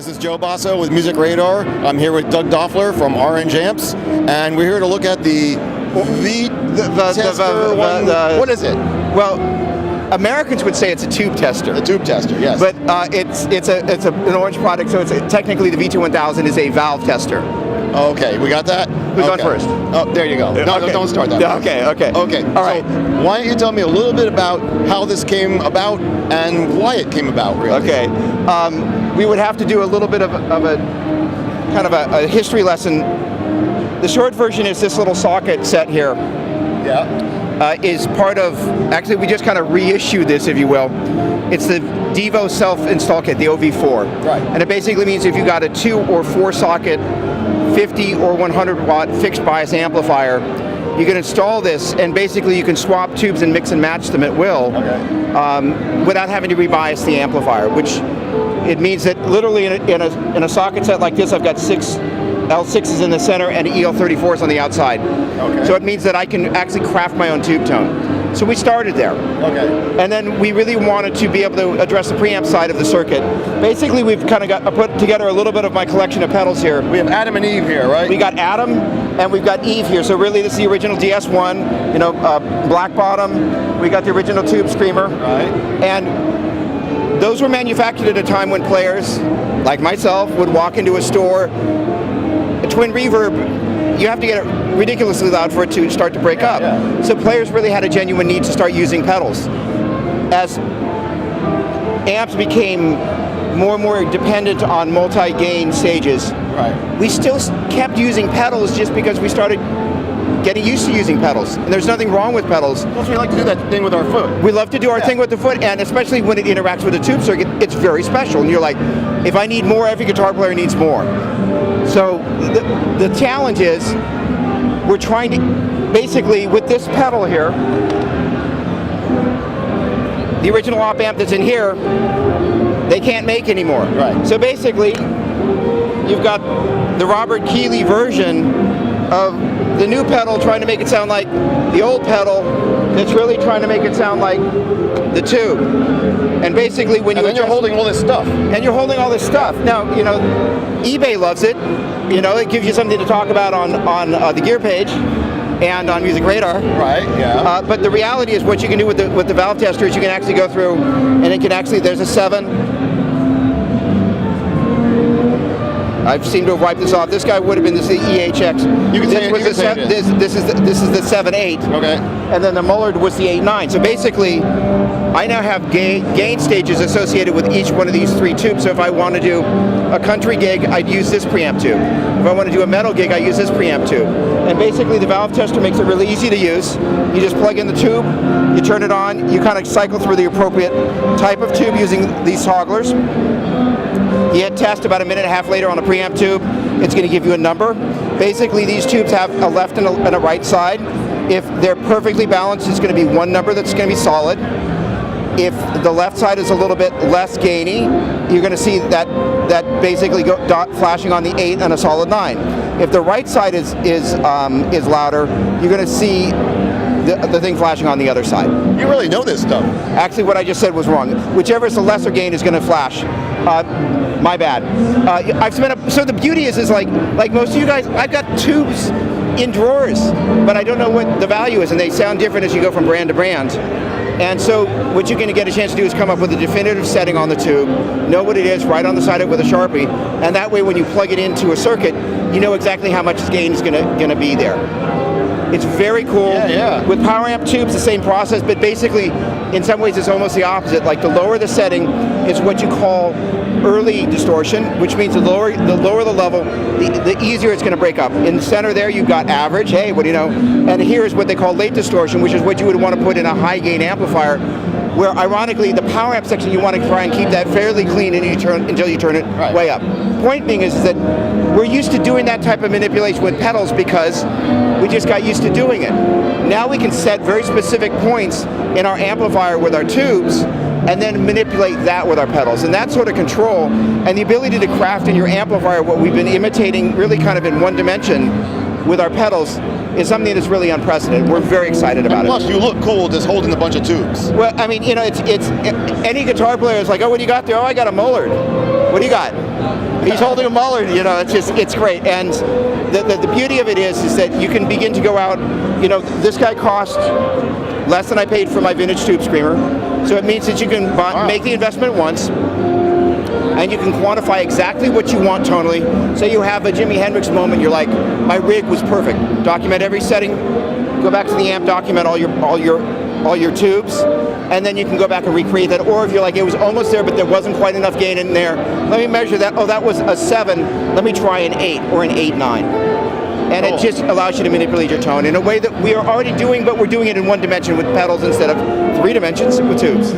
This is Joe Basso with Music Radar. I'm here with Doug Doffler from Orange Amps, and we're here to look at the VT1000 one. What is it? Well, Americans would say it's a tube tester. The tube tester, yes. But it's an Orange product, so it's technically the VT1000 is a valve tester. Okay, we got that? Who's on first? Oh, there you go. No, okay. Don't start that. Yeah, okay. Okay, all right. So why don't you tell me a little bit about how this came about and why it came about, really? Okay. We would have to do a little bit of a kind of a history lesson. The short version is this little socket set here. Yeah. Is part of, actually we just kind of reissued this, if you will. It's the Devo self-install kit, the OV4. Right. And it basically means if you got a 2 or 4 socket 50 or 100 watt fixed bias amplifier, you can install this and basically you can swap tubes and mix and match them at will, without having to rebias the amplifier, which it means that literally in a socket set like this, I've got 6 L6s in the center and EL34s on the outside. Okay. So it means that I can actually craft my own tube tone. So we started there. Okay. And then we really wanted to be able to address the preamp side of the circuit. Basically, we've kind of put together a little bit of my collection of pedals here. We have Adam and Eve here, right? We got Adam and we've got Eve here. So really, this is the original DS1, black bottom. We got the original tube screamer. Right. And those were manufactured at a time when players, like myself, would walk into a store. A twin reverb, you have to get it ridiculously loud for it to start to break up. Yeah. So players really had a genuine need to start using pedals. As amps became more and more dependent on multi-gain stages, right, we still kept using pedals just because we started getting used to using pedals. And there's nothing wrong with pedals. Plus we like to do that thing with our foot. We love to do our thing with the foot, and especially when it interacts with the tube circuit, it's very special. And you're like, if I need more, every guitar player needs more. So the challenge is, we're trying to, basically with this pedal here, the original op amp that's in here, they can't make anymore. Right. So basically, you've got the Robert Keeley version of the new pedal trying to make it sound like the old pedal that's really trying to make it sound like the tube. And basically when you're holding all this stuff. And you're holding all this stuff. Now, eBay loves it. It gives you something to talk about on the gear page and on Music Radar. Right, yeah. But the reality is what you can do with the valve tester is you can actually go through and it can actually, there's a 7. I seem to have wiped this off. This guy would have been the EHX. You can say it. This is the 7.8. Okay. And then the Mullard was the 8.9. So basically, I now have gain stages associated with each one of these 3 tubes. So if I want to do a country gig, I'd use this preamp tube. If I want to do a metal gig, I use this preamp tube. And basically, the valve tester makes it really easy to use. You just plug in the tube, you turn it on, you kind of cycle through the appropriate type of tube using these togglers. You hit test about a minute and a half later on a preamp tube. It's going to give you a number. Basically, these tubes have a left and a right side. If they're perfectly balanced, it's going to be one number that's going to be solid. If the left side is a little bit less gainy, you're going to see that basically dot flashing on the 8 and a solid 9. If the right side is louder, you're going to see the thing flashing on the other side. You really know this stuff. Actually, what I just said was wrong. Whichever is the lesser gain is going to flash. My bad. So the beauty is like most of you guys, I've got tubes in drawers, but I don't know what the value is, and they sound different as you go from brand to brand. And so what you're going to get a chance to do is come up with a definitive setting on the tube, know what it is, right on the side of it with a Sharpie, and that way when you plug it into a circuit, you know exactly how much gain is going to be there. It's very cool. Yeah. With power amp tubes, the same process, but basically, in some ways, it's almost the opposite. Like the lower the setting is what you call early distortion, which means the lower the level, the easier it's going to break up. In the center there, you've got average. Hey, what do you know? And here is what they call late distortion, which is what you would want to put in a high gain amplifier, where ironically, the power amp section, you want to try and keep that fairly clean until you turn it right way up. Point being is that we're used to doing that type of manipulation with pedals because we just got used to doing it. Now we can set very specific points in our amplifier with our tubes and then manipulate that with our pedals. And that sort of control and the ability to craft in your amplifier what we've been imitating really kind of in one dimension with our pedals is something that's really unprecedented. We're very excited about it. Plus, you look cool just holding a bunch of tubes. Well, I mean, it's any guitar player is like, oh, what do you got there? Oh, I got a Mullard. What do you got? He's holding a Muller, you know, it's great. And the beauty of it is that you can begin to go out, you know, this guy cost less than I paid for my vintage tube screamer. So it means that you can make the investment once, and you can quantify exactly what you want tonally. Say you have a Jimi Hendrix moment, you're like, my rig was perfect. Document every setting, go back to the amp, document all your tubes, and then you can go back and recreate that. Or if you're like, it was almost there, but there wasn't quite enough gain in there, let me measure that. Oh, that was a 7. Let me try an 8 or an 8.9. And it just allows you to manipulate your tone in a way that we are already doing, but we're doing it in one dimension with pedals instead of 3 dimensions with tubes.